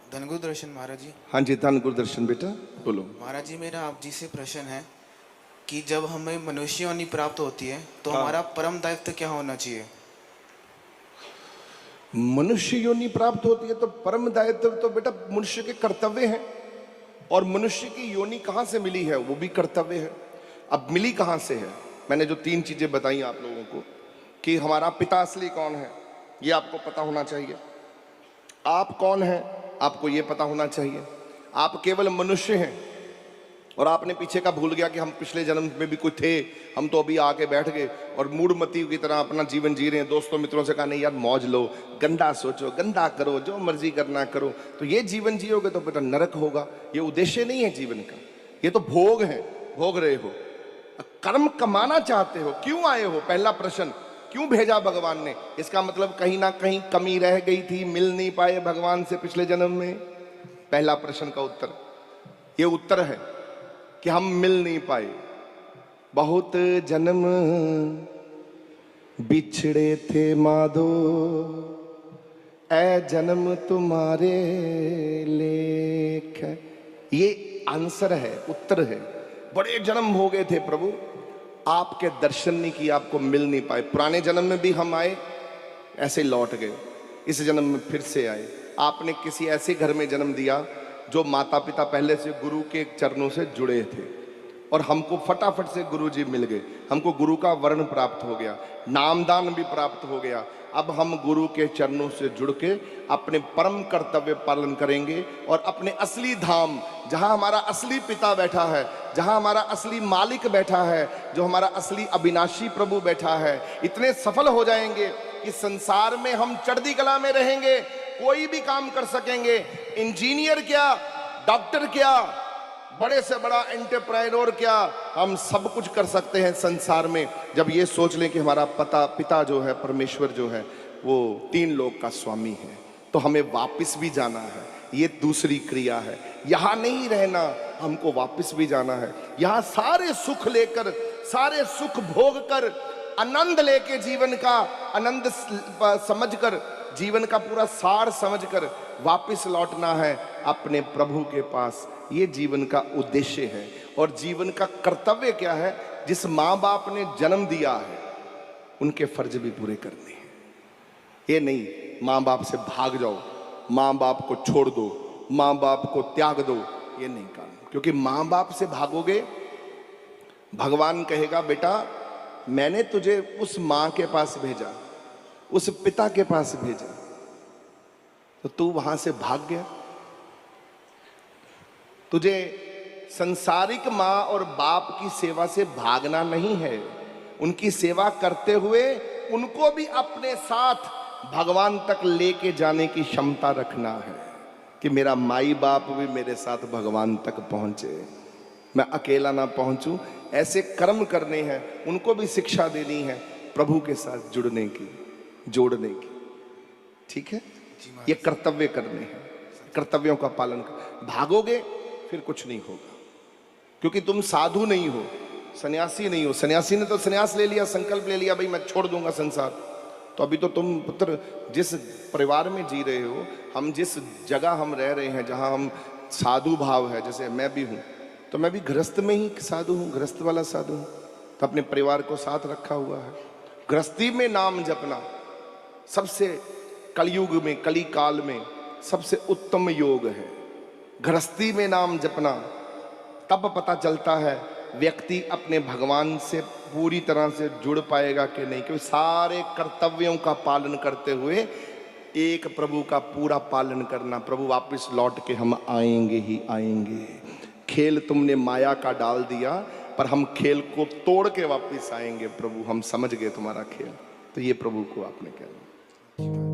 धन गुरुदर्शन महाराज जी। हाँ जी, धन गुरुदर्शन बेटा बोलो। महाराज जी, मेरा आप जी से प्रश्न है कि जब हमें मनुष्य योनि प्राप्त होती है तो हाँ। हमारा परम दायित्व क्या होना चाहिए? मनुष्य योनि प्राप्त होती है तो परम दायित्व तो बेटा मनुष्य के कर्तव्य हैं। और मनुष्य की योनि कहाँ से मिली है वो भी कर्तव्य है। अब मिली कहाँ से है? मैंने जो 3 चीजें बताई आप लोगों को कि हमारा पिता असली कौन है ये आपको पता होना चाहिए, आप कौन हैं आपको ये पता होना चाहिए, आप केवल मनुष्य हैं और आपने पीछे का भूल गया कि हम पिछले जन्म में भी कुछ थे, हम तो अभी आके बैठ गए और मूढ़मती की तरह अपना जीवन जी रहे हैं। दोस्तों मित्रों से कहा नहीं यार मौज लो, गंदा सोचो, गंदा करो, जो मर्जी करना करो, तो ये जीवन जियोगे तो बेटा नरक होगा। ये उद्देश्य नहीं है जीवन का, ये तो भोग है, भोग रहे हो। कर्म कमाना चाहते हो, क्यों आए हो? पहला प्रश्न, क्यों भेजा भगवान ने? इसका मतलब कहीं ना कहीं कमी रह गई थी, मिल नहीं पाए भगवान से पिछले जन्म में। पहला प्रश्न का उत्तर ये उत्तर है कि हम मिल नहीं पाए। बहुत जन्म बिछड़े थे माधो, ऐ जन्म तुम्हारे लेख। ये आंसर है, उत्तर है। बड़े जन्म हो गए थे प्रभु, आपके दर्शन नहीं किए, आपको मिल नहीं पाए। पुराने जन्म में भी हम आए, ऐसे लौट गए, इस जन्म में फिर से आए। आपने किसी ऐसे घर में जन्म दिया जो माता पिता पहले से गुरु के चरणों से जुड़े थे और हमको फटाफट से गुरु जी मिल गए, हमको गुरु का वर्ण प्राप्त हो गया, नामदान भी प्राप्त हो गया। अब हम गुरु के चरणों से जुड़ के अपने परम कर्तव्य पालन करेंगे और अपने असली धाम, जहां हमारा असली पिता बैठा है, जहां हमारा असली मालिक बैठा है, जो हमारा असली अविनाशी प्रभु बैठा है, इतने सफल हो जाएंगे कि संसार में हम चढ़ती कला में रहेंगे, कोई भी काम कर सकेंगे। इंजीनियर क्या, डॉक्टर क्या, बड़े से बड़ा एंटरप्रेन्योर क्या, हम सब कुछ कर सकते हैं संसार में, जब ये सोच लें कि हमारा पिता जो है, परमेश्वर जो है, वो 3 लोक का स्वामी है। तो हमें वापस भी जाना है, ये दूसरी क्रिया है। यहाँ नहीं रहना, हमको वापस भी जाना है। यहाँ सारे सुख लेकर, सारे सुख भोग कर, आनंद लेके, जीवन का आनंद समझकर, जीवन का पूरा सार समझकर वापस लौटना है अपने प्रभु के पास। ये जीवन का उद्देश्य है। और जीवन का कर्तव्य क्या है? जिस माँ बाप ने जन्म दिया है उनके फर्ज भी पूरे करने हैं। ये नहीं माँ बाप से भाग जाओ, माँ बाप को छोड़ दो, माँ बाप को त्याग दो, ये नहीं काम। क्योंकि माँ बाप से भागोगे, भगवान कहेगा बेटा मैंने तुझे उस माँ के पास भेजा, उस पिता के पास भेजा, तो तू वहां से भाग गया। तुझे संसारिक माँ और बाप की सेवा से भागना नहीं है, उनकी सेवा करते हुए उनको भी अपने साथ भगवान तक लेके जाने की क्षमता रखना है कि मेरा माई बाप भी मेरे साथ भगवान तक पहुंचे, मैं अकेला ना पहुंचूं। ऐसे कर्म करने हैं, उनको भी शिक्षा देनी है प्रभु के साथ जुड़ने की, जोड़ने की। ठीक है, ये कर्तव्य करने हैं, कर्तव्यों का पालन कर। भागोगे फिर कुछ नहीं होगा, क्योंकि तुम साधु नहीं हो, सन्यासी नहीं हो। सन्यासी ने तो सन्यास ले लिया, संकल्प ले लिया, भाई मैं छोड़ दूंगा संसार। तो अभी तो तुम पुत्र जिस परिवार में जी रहे हो, हम जिस जगह हम रह रहे हैं, जहां हम साधु भाव है, जैसे मैं भी हूं, तो मैं भी गृहस्थ में ही साधु हूं, गृहस्थ वाला साधु हूं, तो अपने परिवार को साथ रखा हुआ है। गृहस्थी में नाम जपना सबसे कलयुग में, कली काल में सबसे उत्तम योग है। गृहस्थी में नाम जपना, तब पता चलता है व्यक्ति अपने भगवान से पूरी तरह से जुड़ पाएगा कि नहीं, क्योंकि सारे कर्तव्यों का पालन करते हुए एक प्रभु का पूरा पालन करना। प्रभु वापस लौट के हम आएंगे ही आएंगे। खेल तुमने माया का डाल दिया, पर हम खेल को तोड़ के वापस आएंगे प्रभु, हम समझ गए तुम्हारा खेल। तो ये प्रभु को आपने कहना।